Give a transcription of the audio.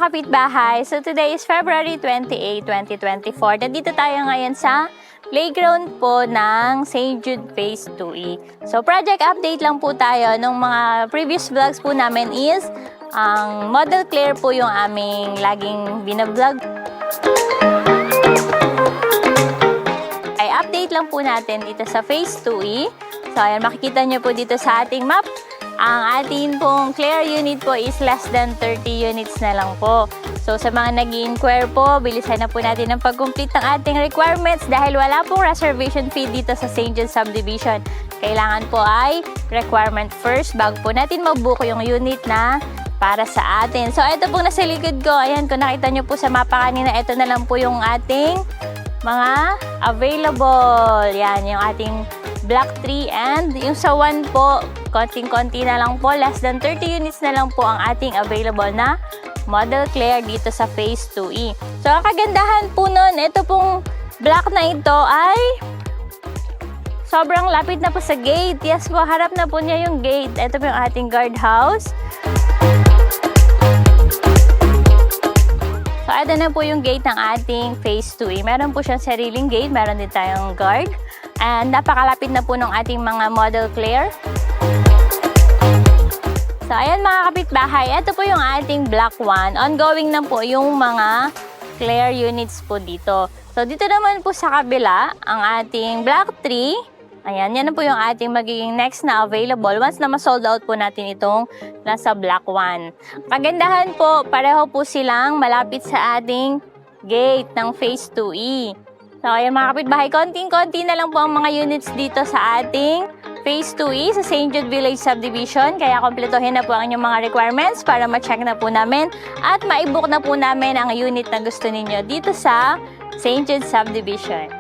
kapitbahay, so today is February 28, 2024. Nandito tayo ngayon sa playground po ng St. Jude Phase 2E. So project update lang po tayo. Nung mga previous vlogs po namin is ang Model Claire po yung aming laging binablog. Ay update lang po natin dito sa Phase 2E. So ayan, makikita nyo po dito sa ating map. Ang ating pong Claire unit po is less than 30 units na lang po. So sa mga nag-i-inquire po, bilisan na po natin ang pag-complete ng ating requirements dahil wala pong reservation fee dito sa St. Jude Subdivision. Kailangan po ay requirement first bago po natin mabuko yung unit na para sa atin. So ito pong nasa likod ko, ayan, kung nakita nyo po sa mapa kanina, ito na lang po yung ating mga available. Yan, yung ating Block 3 and yung sa 1 po, konting-konti na lang po, less than 30 units na lang po ang ating available na Model Claire dito sa Phase 2E. So, ang kagandahan po nun, ito pong block na ito ay sobrang lapit na po sa gate. Yes po, harap na po niya yung gate. Ito po yung ating guardhouse. So, ito na po yung gate ng ating Phase 2E. Meron po siyang sariling gate, meron din tayong guard. And napakalapit na po ng ating mga Model Claire. So, ayan mga kapitbahay, ito po yung ating Block 1. Ongoing na po yung mga Claire units po dito. So, dito naman po sa kabila, ang ating Block 3. Ayan, yan na po yung ating magiging next na available once na ma-sold out po natin itong nasa Block 1. Kagandahan po, pareho po silang malapit sa ating gate ng Phase 2E. So, ayan mga kapitbahay, konting-konti na lang po ang mga units dito sa ating Phase 2E sa St. Jude Village Subdivision. Kaya kompletuhin na po ang inyong mga requirements para ma-check na po namin at ma-book na po namin ang unit na gusto ninyo dito sa St. Jude Subdivision.